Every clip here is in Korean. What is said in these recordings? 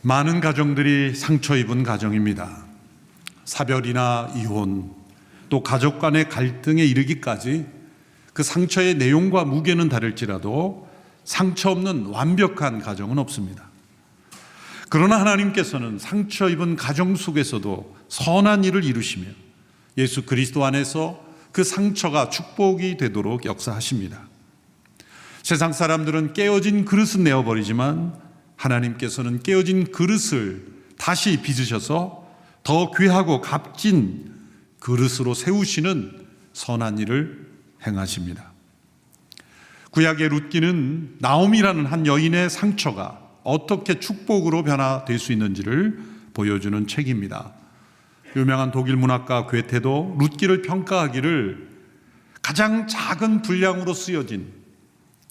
많은 가정들이 상처 입은 가정입니다. 사별이나 이혼, 또 가족 간의 갈등에 이르기까지 그 상처의 내용과 무게는 다를지라도 상처 없는 완벽한 가정은 없습니다. 그러나 하나님께서는 상처 입은 가정 속에서도 선한 일을 이루시며 예수 그리스도 안에서 그 상처가 축복이 되도록 역사하십니다. 세상 사람들은 깨어진 그릇은 내어버리지만 하나님께서는 깨어진 그릇을 다시 빚으셔서 더 귀하고 값진 그릇으로 세우시는 선한 일을 행하십니다. 구약의 룻기는 나옴이라는 한 여인의 상처가 어떻게 축복으로 변화될 수 있는지를 보여주는 책입니다. 유명한 독일 문학가 괴테도 룻기를 평가하기를 가장 작은 분량으로 쓰여진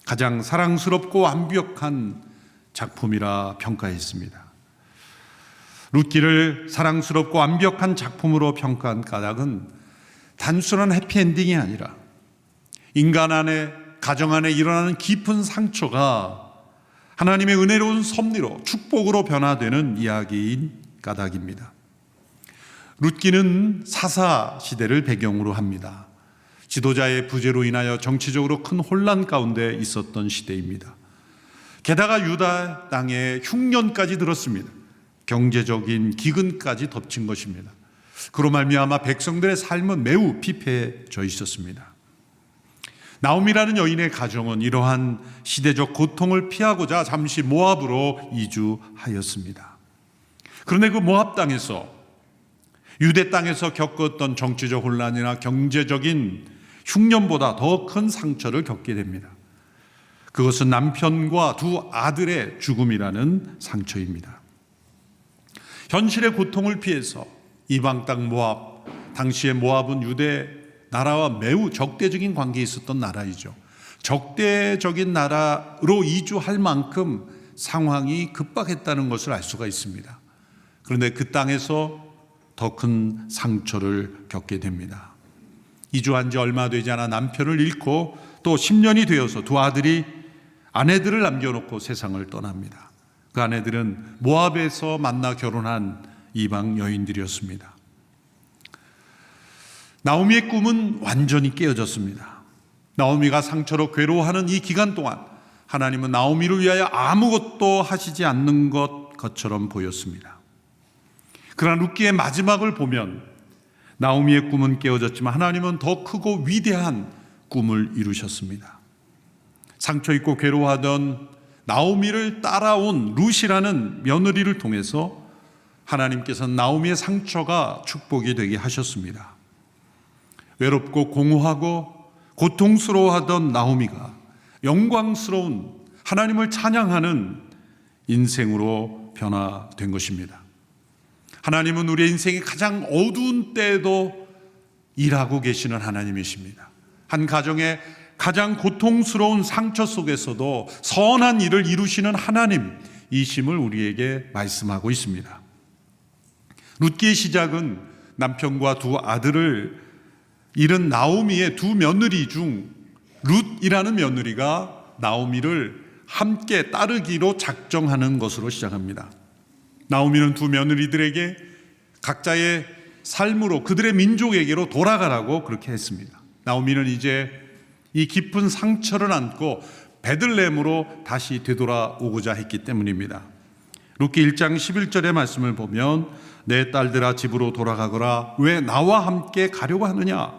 가장 사랑스럽고 완벽한 작품이라 평가했습니다. 룻기를 사랑스럽고 완벽한 작품으로 평가한 까닭은 단순한 해피엔딩이 아니라 인간 안에, 가정 안에 일어나는 깊은 상처가 하나님의 은혜로운 섭리로 축복으로 변화되는 이야기인 까닭입니다. 룻기는 사사 시대를 배경으로 합니다. 지도자의 부재로 인하여 정치적으로 큰 혼란 가운데 있었던 시대입니다. 게다가 유다 땅에 흉년까지 들었습니다. 경제적인 기근까지 덮친 것입니다. 그로 말미암아 백성들의 삶은 매우 피폐해져 있었습니다. 나옴이라는 여인의 가정은 이러한 시대적 고통을 피하고자 잠시 모압으로 이주하였습니다. 그런데 그 모압 땅에서, 유대 땅에서 겪었던 정치적 혼란이나 경제적인 흉년보다 더 큰 상처를 겪게 됩니다. 그것은 남편과 두 아들의 죽음이라는 상처입니다. 현실의 고통을 피해서 이방 땅 모압, 당시의 모압은 유대 나라와 매우 적대적인 관계에 있었던 나라이죠. 적대적인 나라로 이주할 만큼 상황이 급박했다는 것을 알 수가 있습니다. 그런데 그 땅에서 더 큰 상처를 겪게 됩니다. 이주한 지 얼마 되지 않아 남편을 잃고 또 10년이 되어서 두 아들이 아내들을 남겨놓고 세상을 떠납니다. 그 아내들은 모압에서 만나 결혼한 이방 여인들이었습니다. 나오미의 꿈은 완전히 깨어졌습니다. 나오미가 상처로 괴로워하는 이 기간 동안 하나님은 나오미를 위하여 아무것도 하시지 않는 것처럼 보였습니다. 그러나 룻기의 마지막을 보면 나오미의 꿈은 깨어졌지만 하나님은 더 크고 위대한 꿈을 이루셨습니다. 상처 있고 괴로워하던 나오미를 따라온 룻이라는 며느리를 통해서 하나님께서는 나오미의 상처가 축복이 되게 하셨습니다. 외롭고 공허하고 고통스러워하던 나오미가 영광스러운 하나님을 찬양하는 인생으로 변화된 것입니다. 하나님은 우리의 인생의 가장 어두운 때에도 일하고 계시는 하나님이십니다. 한 가정의 가장 고통스러운 상처 속에서도 선한 일을 이루시는 하나님이심을 우리에게 말씀하고 있습니다. 룻기의 시작은 남편과 두 아들을 잃은 나오미의 두 며느리 중 룻이라는 며느리가 나오미를 함께 따르기로 작정하는 것으로 시작합니다. 나오미는 두 며느리들에게 각자의 삶으로 그들의 민족에게로 돌아가라고 그렇게 했습니다. 나오미는 이제 이 깊은 상처를 안고 베들레헴으로 다시 되돌아오고자 했기 때문입니다. 룻기 1장 11절의 말씀을 보면 내 딸들아 집으로 돌아가거라 왜 나와 함께 가려고 하느냐.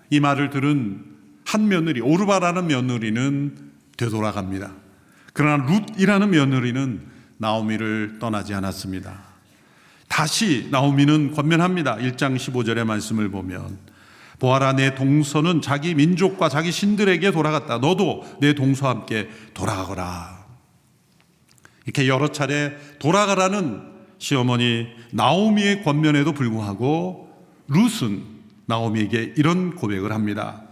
이 말을 들은 한 며느리 오르바라는 며느리는 되돌아갑니다. 그러나 룻이라는 며느리는 나오미를 떠나지 않았습니다. 다시 나오미는 권면합니다. 1장 15절의 말씀을 보면 보아라 내 동서는 자기 민족과 자기 신들에게 돌아갔다. 너도 내 동서와 함께 돌아가거라. 이렇게 여러 차례 돌아가라는 시어머니 나오미의 권면에도 불구하고 룻은 나오미에게 이런 고백을 합니다.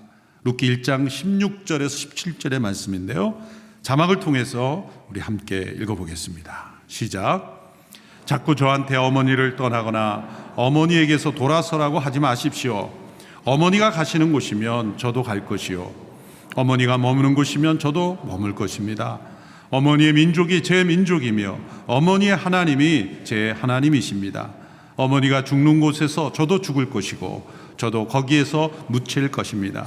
룻기 1장 16절에서 17절의 말씀인데요. 자막을 통해서 우리 함께 읽어보겠습니다. 시작. 자꾸 저한테 어머니를 떠나거나 어머니에게서 돌아서라고 하지 마십시오. 어머니가 가시는 곳이면 저도 갈 것이요 어머니가 머무는 곳이면 저도 머물 것입니다. 어머니의 민족이 제 민족이며 어머니의 하나님이 제 하나님이십니다. 어머니가 죽는 곳에서 저도 죽을 것이고 저도 거기에서 묻힐 것입니다.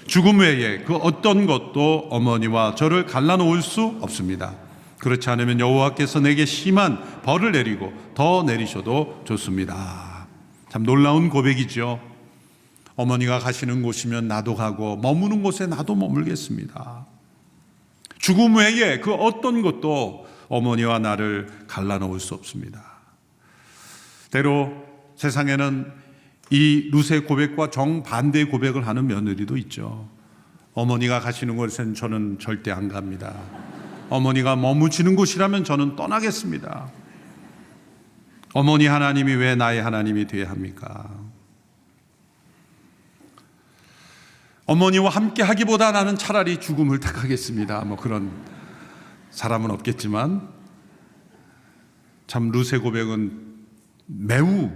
죽음 외에 그 어떤 것도 어머니와 저를 갈라놓을 수 없습니다. 그렇지 않으면 여호와께서 내게 심한 벌을 내리고 더 내리셔도 좋습니다. 참 놀라운 고백이죠. 어머니가 가시는 곳이면 나도 가고 머무는 곳에 나도 머물겠습니다. 죽음 외에 그 어떤 것도 어머니와 나를 갈라놓을 수 없습니다. 때로 세상에는 이 룻의 고백과 정반대의 고백을 하는 며느리도 있죠. 어머니가 가시는 곳에는 저는 절대 안 갑니다. 어머니가 머무시는 곳이라면 저는 떠나겠습니다. 어머니 하나님이 왜 나의 하나님이 되어야 합니까? 어머니와 함께 하기보다 나는 차라리 죽음을 택하겠습니다. 뭐 그런 사람은 없겠지만 참 룻의 고백은 매우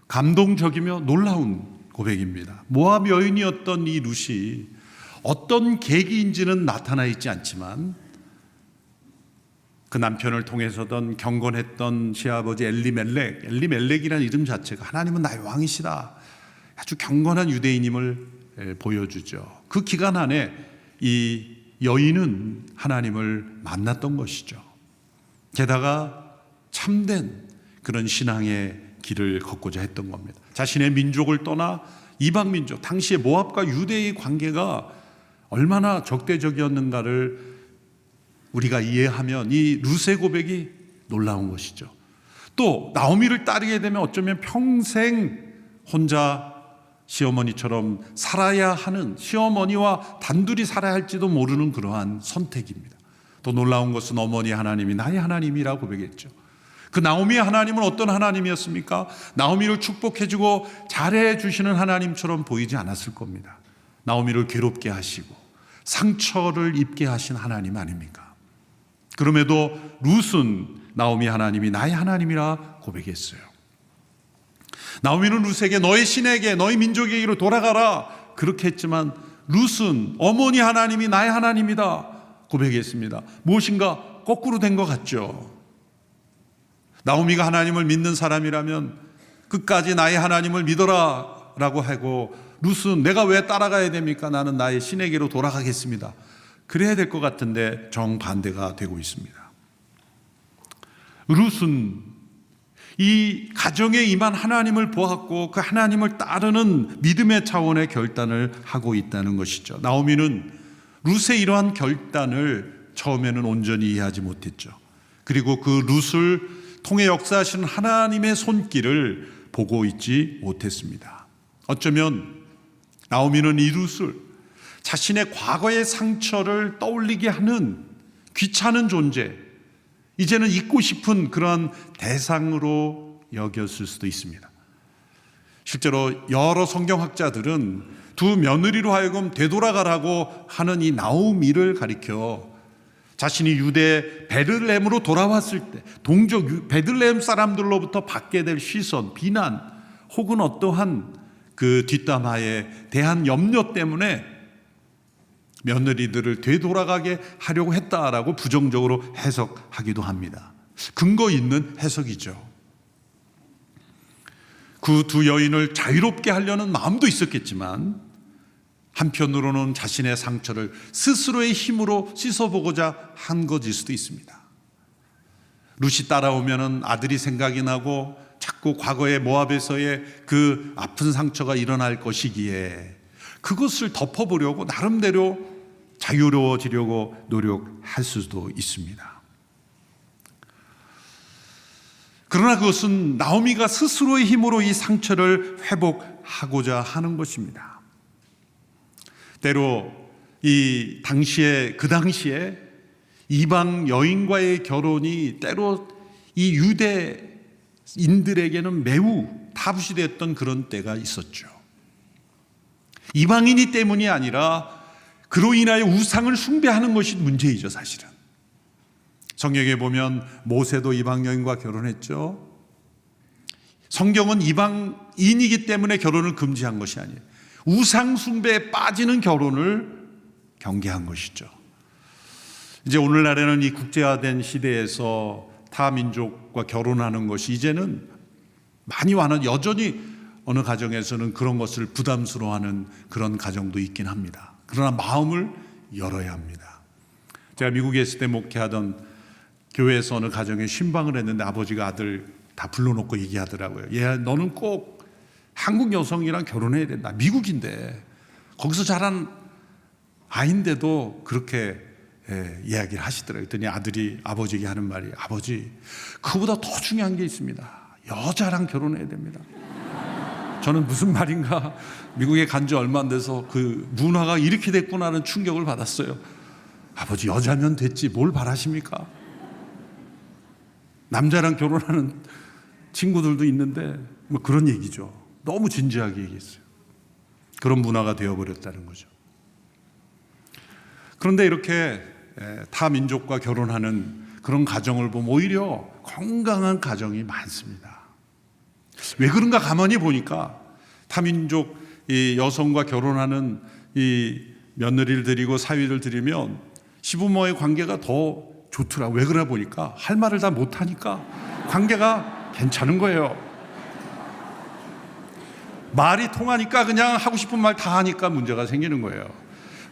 감동적이며 놀라운 고백입니다. 모압 여인이었던 이 룻이 어떤 계기인지는 나타나 있지 않지만 그 남편을 통해서던 경건했던 시아버지 엘리멜렉이라는 이름 자체가 하나님은 나의 왕이시다, 아주 경건한 유대인임을 보여주죠. 그 기간 안에 이 여인은 하나님을 만났던 것이죠. 게다가 참된 그런 신앙의 길을 걷고자 했던 겁니다. 자신의 민족을 떠나 이방 민족, 당시의 모압과 유대의 관계가 얼마나 적대적이었는가를 우리가 이해하면 이 룻의 고백이 놀라운 것이죠. 또 나오미를 따르게 되면 어쩌면 평생 혼자 시어머니처럼 살아야 하는, 시어머니와 단둘이 살아야 할지도 모르는 그러한 선택입니다. 또 놀라운 것은 어머니 하나님이 나의 하나님이라고 고백했죠. 그 나오미의 하나님은 어떤 하나님이었습니까? 나오미를 축복해주고 잘해주시는 하나님처럼 보이지 않았을 겁니다. 나오미를 괴롭게 하시고 상처를 입게 하신 하나님 아닙니까? 그럼에도 룻은 나오미 하나님이 나의 하나님이라 고백했어요. 나오미는 룻에게 너의 신에게, 너의 민족에게로 돌아가라 그렇게 했지만 룻은 어머니 하나님이 나의 하나님이다 고백했습니다. 무엇인가 거꾸로 된 것 같죠. 나오미가 하나님을 믿는 사람이라면 끝까지 나의 하나님을 믿어라 라고 하고, 룻은 내가 왜 따라가야 됩니까? 나는 나의 신에게로 돌아가겠습니다. 그래야 될 것 같은데 정반대가 되고 있습니다. 룻은 이 가정에 임한 하나님을 보았고 그 하나님을 따르는 믿음의 차원의 결단을 하고 있다는 것이죠. 나오미는 룻의 이러한 결단을 처음에는 온전히 이해하지 못했죠. 그리고 그 룻을 통해 역사하시는 하나님의 손길을 보고 있지 못했습니다. 어쩌면 나오미는 이 룻을 자신의 과거의 상처를 떠올리게 하는 귀찮은 존재, 이제는 잊고 싶은 그러한 대상으로 여겼을 수도 있습니다. 실제로 여러 성경학자들은 두 며느리로 하여금 되돌아가라고 하는 이 나오미를 가리켜 자신이 유대 베들레헴으로 돌아왔을 때 동족 베들레헴 사람들로부터 받게 될 시선, 비난 혹은 어떠한 그 뒷담화에 대한 염려 때문에 며느리들을 되돌아가게 하려고 했다라고 부정적으로 해석하기도 합니다. 근거 있는 해석이죠. 그 두 여인을 자유롭게 하려는 마음도 있었겠지만 한편으로는 자신의 상처를 스스로의 힘으로 씻어보고자 한 것일 수도 있습니다. 룻이 따라오면 아들이 생각이 나고 자꾸 과거의 모압에서의 그 아픈 상처가 일어날 것이기에 그것을 덮어보려고 나름대로 자유로워지려고 노력할 수도 있습니다. 그러나 그것은 나오미가 스스로의 힘으로 이 상처를 회복하고자 하는 것입니다. 때로 그 당시에 이방 여인과의 결혼이 때로 이 유대인들에게는 매우 타부시 되었던 그런 때가 있었죠. 이방인이 때문이 아니라 그로 인하여 우상을 숭배하는 것이 문제이죠, 사실은. 성경에 보면 모세도 이방 여인과 결혼했죠. 성경은 이방인이기 때문에 결혼을 금지한 것이 아니에요. 우상 숭배에 빠지는 결혼을 경계한 것이죠. 이제 오늘날에는 이 국제화된 시대에서 타 민족과 결혼하는 것이 이제는 많이 와는, 여전히 어느 가정에서는 그런 것을 부담스러워하는 그런 가정도 있긴 합니다. 그러나 마음을 열어야 합니다. 제가 미국에 있을 때 목회하던 교회에서 어느 가정에 신방을 했는데 아버지가 아들 다 불러놓고 얘기하더라고요. 얘 너는 꼭 한국 여성이랑 결혼해야 된다. 미국인데 거기서 자란 아인데도 그렇게 이야기를 하시더라고요. 그랬더니 아들이 아버지에게 하는 말이, 아버지, 그보다 더 중요한 게 있습니다. 여자랑 결혼해야 됩니다. 저는 무슨 말인가, 미국에 간 지 얼마 안 돼서 그 문화가 이렇게 됐구나는 충격을 받았어요. 아버지, 여자면 됐지 뭘 바라십니까? 남자랑 결혼하는 친구들도 있는데 뭐 그런 얘기죠. 너무 진지하게 얘기했어요. 그런 문화가 되어버렸다는 거죠. 그런데 이렇게 타 민족과 결혼하는 그런 가정을 보면 오히려 건강한 가정이 많습니다. 왜 그런가 가만히 보니까 타민족 이 여성과 결혼하는 이 며느리를 드리고 사위를 드리면 시부모의 관계가 더 좋더라. 왜 그러나 보니까 할 말을 다 못하니까 관계가 괜찮은 거예요. 말이 통하니까 그냥 하고 싶은 말 다 하니까 문제가 생기는 거예요.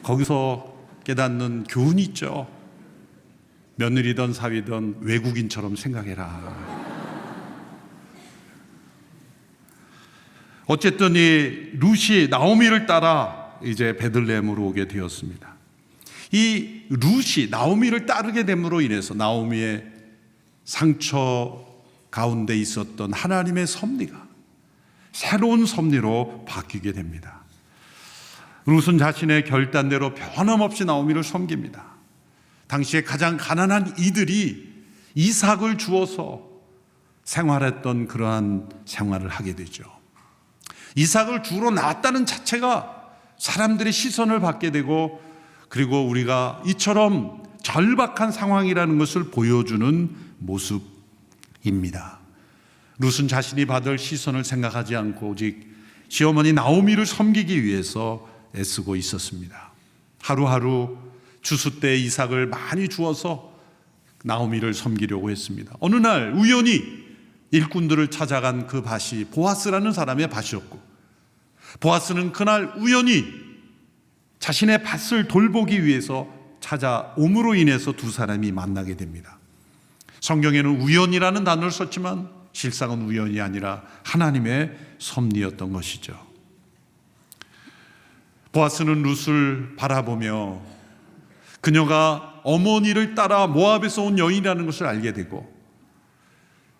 거기서 깨닫는 교훈이 있죠. 며느리든 사위든 외국인처럼 생각해라. 어쨌든 이 룻이 나오미를 따라 이제 베들레헴으로 오게 되었습니다. 이 룻이 나오미를 따르게 됨으로 인해서 나오미의 상처 가운데 있었던 하나님의 섭리가 새로운 섭리로 바뀌게 됩니다. 룻은 자신의 결단대로 변함없이 나오미를 섬깁니다. 당시에 가장 가난한 이들이 이삭을 주어서 생활했던 그러한 생활을 하게 되죠. 이삭을 주로 낳았다는 자체가 사람들의 시선을 받게 되고, 그리고 우리가 이처럼 절박한 상황이라는 것을 보여주는 모습입니다. 룻은 자신이 받을 시선을 생각하지 않고 오직 시어머니 나오미를 섬기기 위해서 애쓰고 있었습니다. 하루하루 추수 때 이삭을 많이 주어서 나오미를 섬기려고 했습니다. 어느 날 우연히 일꾼들을 찾아간 그 밭이 보아스라는 사람의 밭이었고, 보아스는 그날 우연히 자신의 밭을 돌보기 위해서 찾아옴으로 인해서 두 사람이 만나게 됩니다. 성경에는 우연이라는 단어를 썼지만 실상은 우연이 아니라 하나님의 섭리였던 것이죠. 보아스는 룻을 바라보며 그녀가 어머니를 따라 모압에서 온 여인이라는 것을 알게 되고,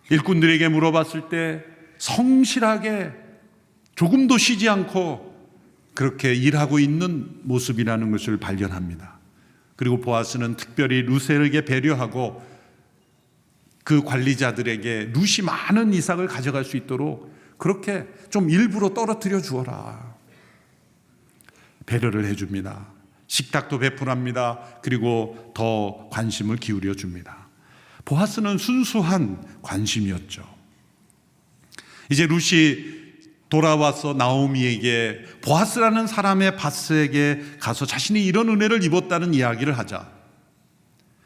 일꾼들에게 물어봤을 때 성실하게 조금도 쉬지 않고 그렇게 일하고 있는 모습이라는 것을 발견합니다. 그리고 보아스는 특별히 룻에게 배려하고 그 관리자들에게 룻이 많은 이삭을 가져갈 수 있도록 그렇게 좀 일부러 떨어뜨려 주어라. 배려를 해줍니다. 식탁도 베풀합니다. 그리고 더 관심을 기울여 줍니다. 보아스는 순수한 관심이었죠. 이제 룻이 돌아와서 나오미에게 보아스라는 사람의 밭에게 가서 자신이 이런 은혜를 입었다는 이야기를 하자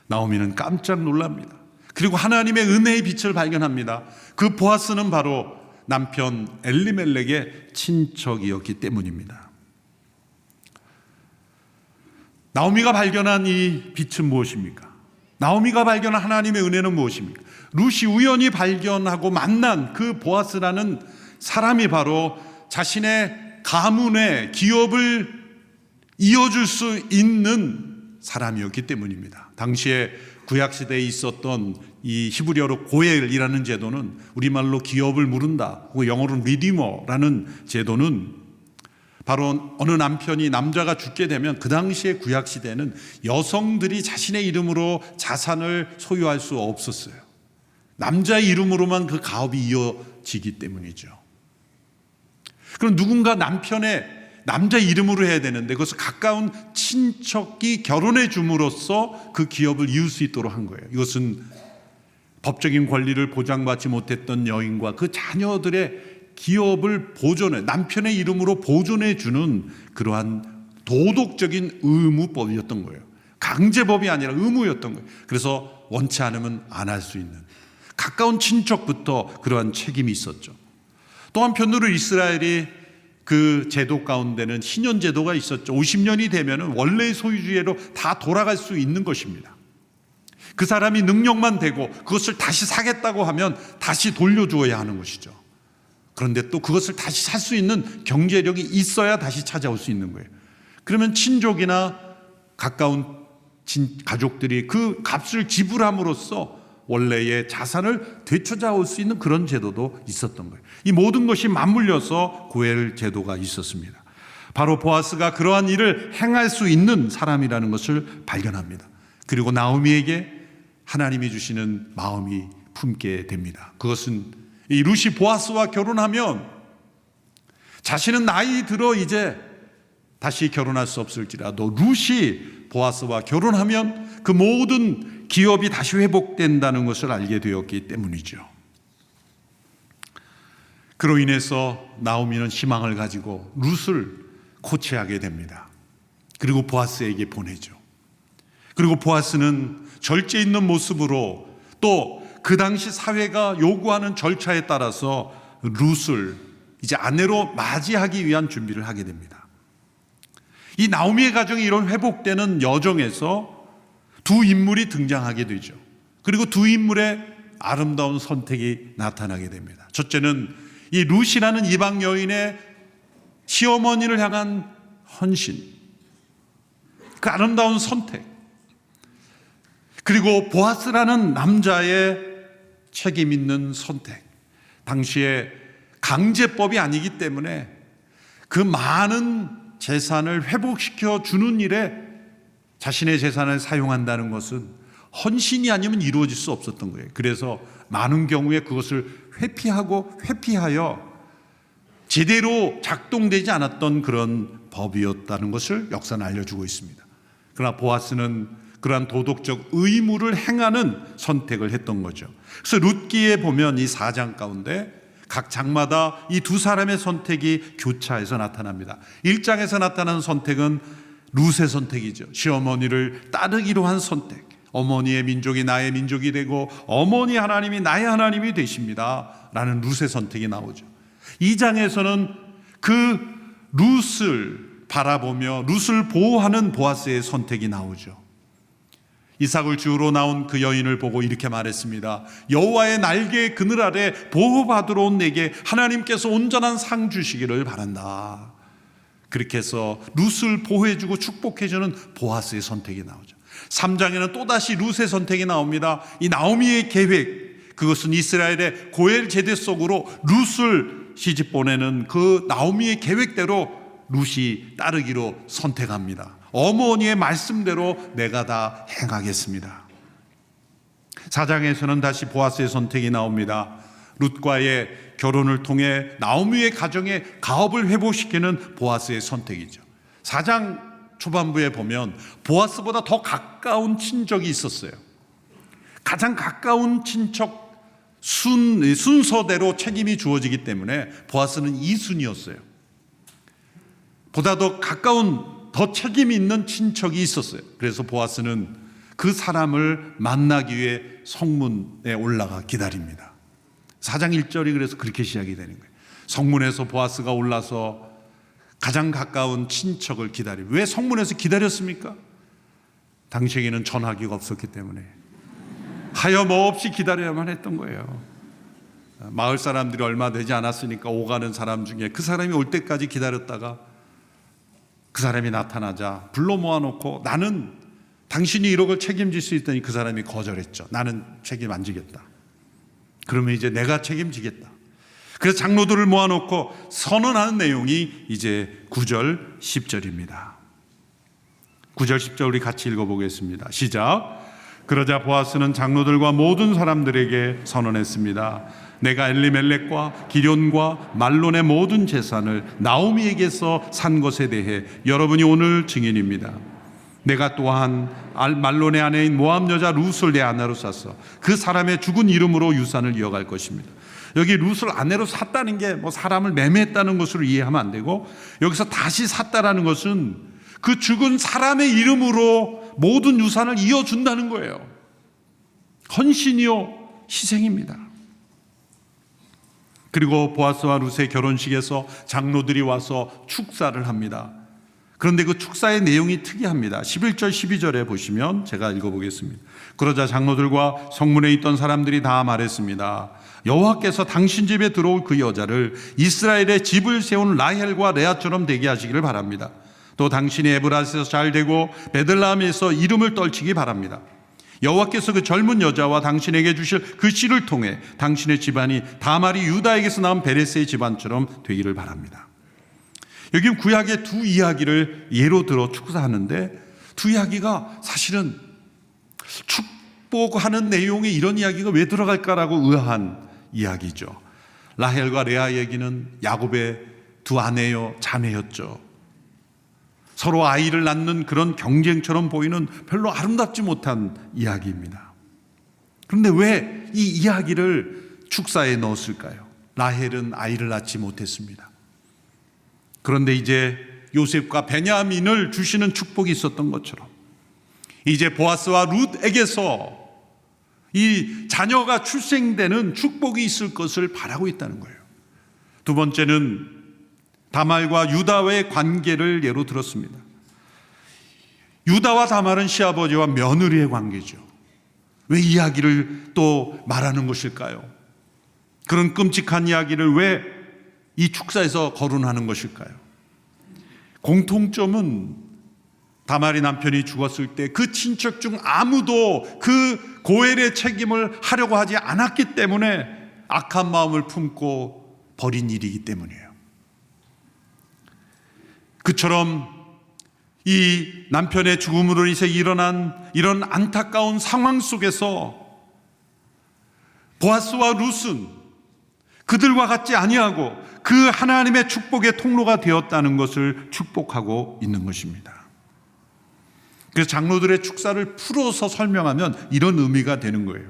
나오미는 깜짝 놀랍니다. 그리고 하나님의 은혜의 빛을 발견합니다. 그 보아스는 바로 남편 엘리멜렉의 친척이었기 때문입니다. 나오미가 발견한 이 빛은 무엇입니까? 나오미가 발견한 하나님의 은혜는 무엇입니까? 룻이 우연히 발견하고 만난 그 보아스라는 사람이 바로 자신의 가문의 기업을 이어줄 수 있는 사람이었기 때문입니다. 당시에 구약시대에 있었던 이 히브리어로 고엘이라는 제도는 우리말로 기업을 물은다, 혹은 영어로는 리디머라는 제도는 바로 어느 남편이 남자가 죽게 되면 그 당시에 구약시대는 여성들이 자신의 이름으로 자산을 소유할 수 없었어요. 남자의 이름으로만 그 가업이 이어지기 때문이죠. 그럼 누군가 남편의 남자 이름으로 해야 되는데 그것을 가까운 친척이 결혼해 줌으로써 그 기업을 이을 수 있도록 한 거예요. 이것은 법적인 권리를 보장받지 못했던 여인과 그 자녀들의 기업을 보존해, 남편의 이름으로 보존해 주는 그러한 도덕적인 의무법이었던 거예요. 강제법이 아니라 의무였던 거예요. 그래서 원치 않으면 안 할 수 있는, 가까운 친척부터 그러한 책임이 있었죠. 또 한편으로 이스라엘이 그 제도 가운데는 신년 제도가 있었죠. 50년이 되면 원래의 소유주의로 다 돌아갈 수 있는 것입니다. 그 사람이 능력만 되고 그것을 다시 사겠다고 하면 다시 돌려주어야 하는 것이죠. 그런데 또 그것을 다시 살 수 있는 경제력이 있어야 다시 찾아올 수 있는 거예요. 그러면 친족이나 가까운 가족들이 그 값을 지불함으로써 원래의 자산을 되찾아올 수 있는 그런 제도도 있었던 거예요. 이 모든 것이 맞물려서 고엘 제도가 있었습니다. 바로 보아스가 그러한 일을 행할 수 있는 사람이라는 것을 발견합니다. 그리고 나오미에게 하나님이 주시는 마음이 품게 됩니다. 그것은 이 룻이 보아스와 결혼하면 자신은 나이 들어 이제 다시 결혼할 수 없을지라도 룻이 보아스와 결혼하면 그 모든 기업이 다시 회복된다는 것을 알게 되었기 때문이죠. 그로 인해서 나오미는 희망을 가지고 룻을 코치하게 됩니다. 그리고 보아스에게 보내죠. 그리고 보아스는 절제 있는 모습으로 또 그 당시 사회가 요구하는 절차에 따라서 룻을 이제 아내로 맞이하기 위한 준비를 하게 됩니다. 이 나오미의 가정이 이런 회복되는 여정에서 두 인물이 등장하게 되죠. 그리고 두 인물의 아름다운 선택이 나타나게 됩니다. 첫째는 이 룻이라는 이방 여인의 시어머니를 향한 헌신, 그 아름다운 선택, 그리고 보아스라는 남자의 책임 있는 선택. 당시에 강제법이 아니기 때문에 그 많은 재산을 회복시켜 주는 일에 자신의 재산을 사용한다는 것은 헌신이 아니면 이루어질 수 없었던 거예요. 그래서 많은 경우에 그것을 회피하여 제대로 작동되지 않았던 그런 법이었다는 것을 역사는 알려주고 있습니다. 그러나 보아스는 그러한 도덕적 의무를 행하는 선택을 했던 거죠. 그래서 룻기에 보면 이 4장 가운데 각 장마다 이 두 사람의 선택이 교차해서 나타납니다. 1장에서 나타나는 선택은 룻의 선택이죠. 시어머니를 따르기로 한 선택. 어머니의 민족이 나의 민족이 되고 어머니 하나님이 나의 하나님이 되십니다 라는 룻의 선택이 나오죠. 2장에서는 그 룻을 바라보며 룻을 보호하는 보아스의 선택이 나오죠. 이삭을 주우러 나온 그 여인을 보고 이렇게 말했습니다. 여호와의 날개의 그늘 아래 보호받으러 온 내게 하나님께서 온전한 상 주시기를 바란다. 그렇게 해서 룻을 보호해주고 축복해주는 보아스의 선택이 나오죠. 3장에는 또다시 룻의 선택이 나옵니다. 이 나오미의 계획, 그것은 이스라엘의 고엘 제대 속으로 룻을 시집 보내는 그 나오미의 계획대로 룻이 따르기로 선택합니다. 어머니의 말씀대로 내가 다 행하겠습니다. 4장에서는 다시 보아스의 선택이 나옵니다. 룻과의 결혼을 통해 나오미의 가정의 가업을 회복시키는 보아스의 선택이죠. 4장 초반부에 보면 보아스보다 더 가까운 친척이 있었어요. 가장 가까운 친척 순서대로 책임이 주어지기 때문에 보아스는 2순위였어요. 보다 더 가까운 더 책임 있는 친척이 있었어요. 그래서 보아스는 그 사람을 만나기 위해 성문에 올라가 기다립니다. 4장 1절이 그래서 그렇게 시작이 되는 거예요. 성문에서 보아스가 올라서 가장 가까운 친척을 기다립니다. 왜 성문에서 기다렸습니까? 당시에는 전화기가 없었기 때문에 하염없이 기다려야만 했던 거예요. 마을 사람들이 얼마 되지 않았으니까 오가는 사람 중에 그 사람이 올 때까지 기다렸다가 그 사람이 나타나자 불러 모아놓고 나는 당신이 1억을 책임질 수 있다니 그 사람이 거절했죠. 나는 책임 안 지겠다. 그러면 이제 내가 책임지겠다. 그래서 장로들을 모아놓고 선언하는 내용이 이제 9절 10절입니다. 9절 10절 우리 같이 읽어보겠습니다. 시작. 그러자 보아스는 장로들과 모든 사람들에게 선언했습니다. 내가 엘리멜렉과 기럐과 말론의 모든 재산을 나오미에게서 산 것에 대해 여러분이 오늘 증인입니다. 내가 또한 말론의 아내인 모압 여자 룻을 내 아내로 샀어. 그 사람의 죽은 이름으로 유산을 이어갈 것입니다. 여기 룻을 아내로 샀다는 게 뭐 사람을 매매했다는 것으로 이해하면 안 되고, 여기서 다시 샀다라는 것은 그 죽은 사람의 이름으로 모든 유산을 이어준다는 거예요. 헌신이요 희생입니다. 그리고 보아스와 룻의 결혼식에서 장로들이 와서 축사를 합니다. 그런데 그 축사의 내용이 특이합니다. 11절 12절에 보시면 제가 읽어보겠습니다. 그러자 장로들과 성문에 있던 사람들이 다 말했습니다. 여호와께서 당신 집에 들어올 그 여자를 이스라엘의 집을 세운 라헬과 레아처럼 되게 하시기를 바랍니다. 또 당신이 에브라스에서 잘 되고 베들레헴에서 이름을 떨치기 바랍니다. 여호와께서 그 젊은 여자와 당신에게 주실 그 씨를 통해 당신의 집안이 다말이 유다에게서 나온 베레스의 집안처럼 되기를 바랍니다. 여기 구약의 두 이야기를 예로 들어 축사하는데 두 이야기가 사실은 축복하는 내용에 이런 이야기가 왜 들어갈까라고 의아한 이야기죠. 라헬과 레아 얘기는 야곱의 두 아내요 자매였죠. 서로 아이를 낳는 그런 경쟁처럼 보이는 별로 아름답지 못한 이야기입니다. 그런데 왜 이 이야기를 축사에 넣었을까요? 라헬은 아이를 낳지 못했습니다. 그런데 이제 요셉과 베냐민을 주시는 축복이 있었던 것처럼 이제 보아스와 룻에게서 이 자녀가 출생되는 축복이 있을 것을 바라고 있다는 거예요. 두 번째는 다말과 유다의 관계를 예로 들었습니다. 유다와 다말은 시아버지와 며느리의 관계죠. 왜 이야기를 또 말하는 것일까요? 그런 끔찍한 이야기를 왜 이 축사에서 거론하는 것일까요? 공통점은 다말이 남편이 죽었을 때 그 친척 중 아무도 그 고엘의 책임을 하려고 하지 않았기 때문에 악한 마음을 품고 벌인 일이기 때문이에요. 그처럼 이 남편의 죽음으로 인해 일어난 이런 안타까운 상황 속에서 보아스와 룻은 그들과 같지 아니하고 그 하나님의 축복의 통로가 되었다는 것을 축복하고 있는 것입니다. 그래서 장로들의 축사를 풀어서 설명하면 이런 의미가 되는 거예요.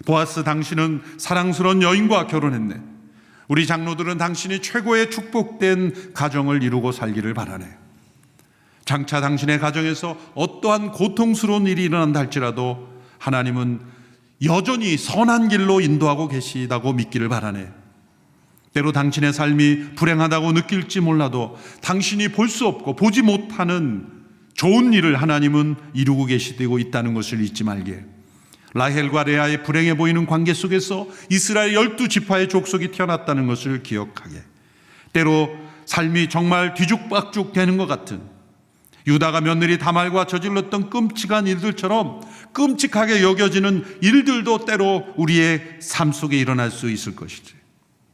보아스, 당신은 사랑스러운 여인과 결혼했네. 우리 장로들은 당신이 최고의 축복된 가정을 이루고 살기를 바라네. 장차 당신의 가정에서 어떠한 고통스러운 일이 일어난다 할지라도 하나님은 여전히 선한 길로 인도하고 계시다고 믿기를 바라네. 때로 당신의 삶이 불행하다고 느낄지 몰라도 당신이 볼 수 없고 보지 못하는 좋은 일을 하나님은 이루고 계시고 있다는 것을 잊지 말게. 라헬과 레아의 불행해 보이는 관계 속에서 이스라엘 12지파의 족속이 태어났다는 것을 기억하게. 때로 삶이 정말 뒤죽박죽 되는 것 같은 유다가 며느리 다말과 저질렀던 끔찍한 일들처럼 끔찍하게 여겨지는 일들도 때로 우리의 삶 속에 일어날 수 있을 것이지.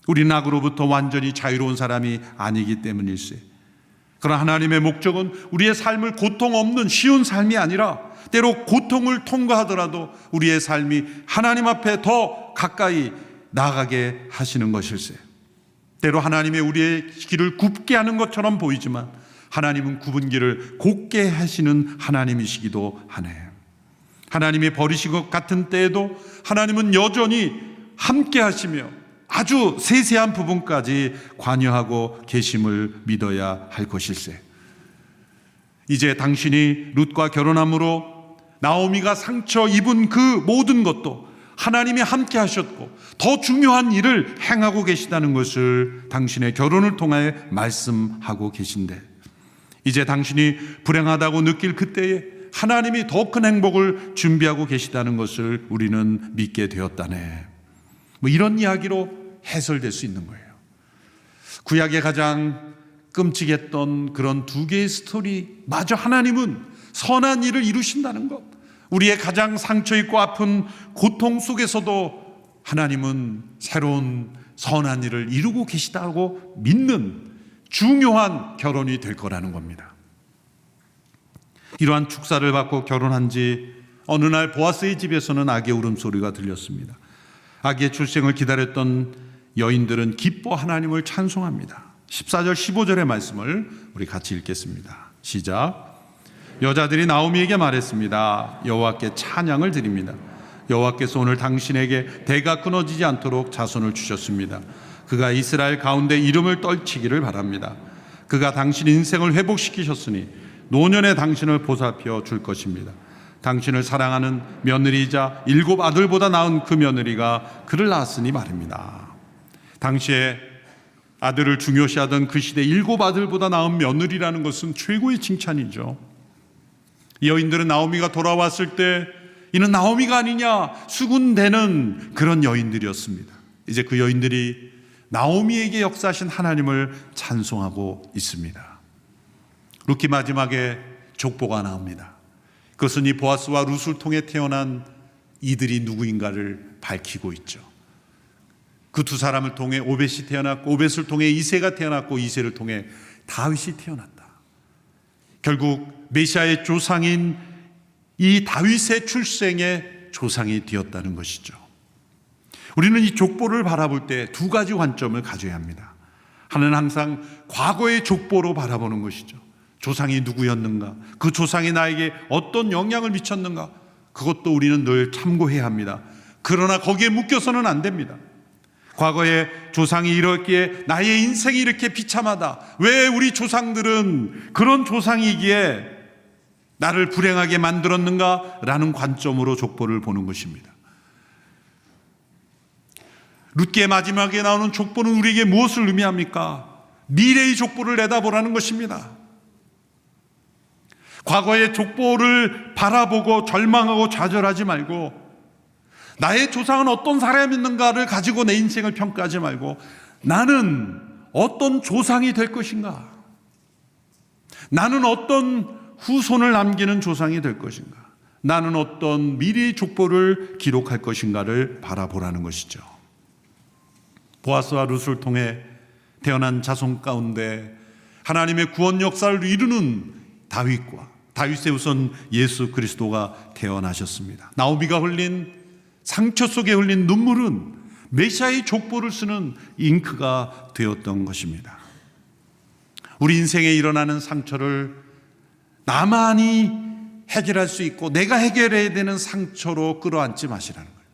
우리는 악으로부터 완전히 자유로운 사람이 아니기 때문일세. 그러나 하나님의 목적은 우리의 삶을 고통 없는 쉬운 삶이 아니라 때로 고통을 통과하더라도 우리의 삶이 하나님 앞에 더 가까이 나아가게 하시는 것일세. 때로 하나님의 우리의 길을 굽게 하는 것처럼 보이지만 하나님은 굽은 길을 곧게 하시는 하나님이시기도 하네. 하나님이 버리신 것 같은 때에도 하나님은 여전히 함께 하시며 아주 세세한 부분까지 관여하고 계심을 믿어야 할 것일세. 이제 당신이 룻과 결혼함으로 나오미가 상처 입은 그 모든 것도 하나님이 함께 하셨고 더 중요한 일을 행하고 계시다는 것을 당신의 결혼을 통해 말씀하고 계신데, 이제 당신이 불행하다고 느낄 그때에 하나님이 더 큰 행복을 준비하고 계시다는 것을 우리는 믿게 되었다네. 이런 이야기로 해설될 수 있는 거예요. 구약의 가장 끔찍했던 그런 두 개의 스토리 마저 하나님은 선한 일을 이루신다는 것, 우리의 가장 상처 있고 아픈 고통 속에서도 하나님은 새로운 선한 일을 이루고 계시다고 믿는 중요한 결혼이 될 거라는 겁니다. 이러한 축사를 받고 결혼한 지 어느 날 보아스의 집에서는 아기의 울음소리가 들렸습니다. 아기의 출생을 기다렸던 여인들은 기뻐 하나님을 찬송합니다. 14절 15절의 말씀을 우리 같이 읽겠습니다. 시작. 여자들이 나오미에게 말했습니다. 여호와께 찬양을 드립니다. 여호와께서 오늘 당신에게 대가 끊어지지 않도록 자손을 주셨습니다. 그가 이스라엘 가운데 이름을 떨치기를 바랍니다. 그가 당신 인생을 회복시키셨으니 노년의 당신을 보살펴 줄 것입니다. 당신을 사랑하는 며느리이자 7 아들보다 나은 그 며느리가 그를 낳았으니 말입니다. 당시에 아들을 중요시하던 그 시대 7 아들보다 나은 며느리라는 것은 최고의 칭찬이죠. 이 여인들은 나오미가 돌아왔을 때 이는 나오미가 아니냐 수군대는 그런 여인들이었습니다. 이제 그 여인들이 나오미에게 역사하신 하나님을 찬송하고 있습니다. 룻기 마지막에 족보가 나옵니다. 그것은 이 보아스와 룻을 통해 태어난 이들이 누구인가를 밝히고 있죠. 그 두 사람을 통해 오벳이 태어났고, 오벳을 통해 이새가 태어났고, 이새를 통해 다윗이 태어났다. 결국 메시아의 조상인 이 다윗의 출생의 조상이 되었다는 것이죠. 우리는 이 족보를 바라볼 때 2가지 관점을 가져야 합니다. 하나는 항상 과거의 족보로 바라보는 것이죠. 조상이 누구였는가, 그 조상이 나에게 어떤 영향을 미쳤는가, 그것도 우리는 늘 참고해야 합니다. 그러나 거기에 묶여서는 안 됩니다. 과거에 조상이 이렇기에 나의 인생이 이렇게 비참하다, 왜 우리 조상들은 그런 조상이기에 나를 불행하게 만들었는가 라는 관점으로 족보를 보는 것입니다. 룻기의 마지막에 나오는 족보는 우리에게 무엇을 의미합니까? 미래의 족보를 내다보라는 것입니다. 과거의 족보를 바라보고 절망하고 좌절하지 말고, 나의 조상은 어떤 사람이었는가를 가지고 내 인생을 평가하지 말고, 나는 어떤 조상이 될 것인가, 나는 어떤 후손을 남기는 조상이 될 것인가, 나는 어떤 미래의 족보를 기록할 것인가를 바라보라는 것이죠. 보아스와 룻을 통해 태어난 자손 가운데 하나님의 구원 역사를 이루는 다윗의 우선 예수 그리스도가 태어나셨습니다. 나오미가 흘린 상처 속에 흘린 눈물은 메시아의 족보를 쓰는 잉크가 되었던 것입니다. 우리 인생에 일어나는 상처를 나만이 해결할 수 있고 내가 해결해야 되는 상처로 끌어안지 마시라는 거예요.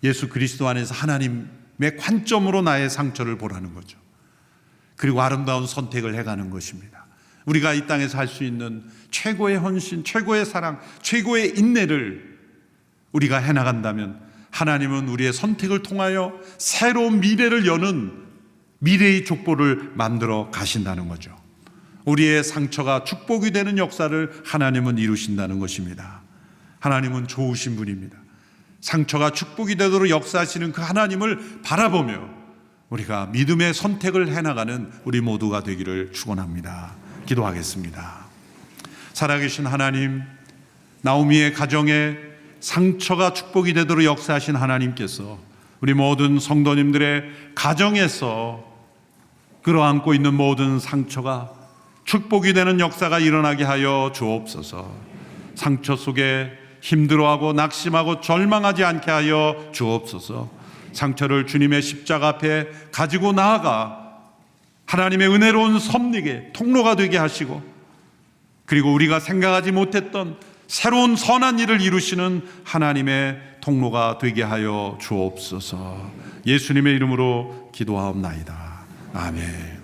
예수 그리스도 안에서 하나님의 관점으로 나의 상처를 보라는 거죠. 그리고 아름다운 선택을 해가는 것입니다. 우리가 이 땅에서 할 수 있는 최고의 헌신, 최고의 사랑, 최고의 인내를 우리가 해나간다면 하나님은 우리의 선택을 통하여 새로운 미래를 여는 미래의 족보를 만들어 가신다는 거죠. 우리의 상처가 축복이 되는 역사를 하나님은 이루신다는 것입니다. 하나님은 좋으신 분입니다. 상처가 축복이 되도록 역사하시는 그 하나님을 바라보며 우리가 믿음의 선택을 해나가는 우리 모두가 되기를 축원합니다. 기도하겠습니다. 살아계신 하나님, 나오미의 가정에 상처가 축복이 되도록 역사하신 하나님께서 우리 모든 성도님들의 가정에서 끌어안고 있는 모든 상처가 축복이 되는 역사가 일어나게 하여 주옵소서. 상처 속에 힘들어하고 낙심하고 절망하지 않게 하여 주옵소서. 상처를 주님의 십자가 앞에 가지고 나아가 하나님의 은혜로운 섭리의 통로가 되게 하시고, 그리고 우리가 생각하지 못했던 새로운 선한 일을 이루시는 하나님의 통로가 되게 하여 주옵소서. 예수님의 이름으로 기도하옵나이다. 아멘.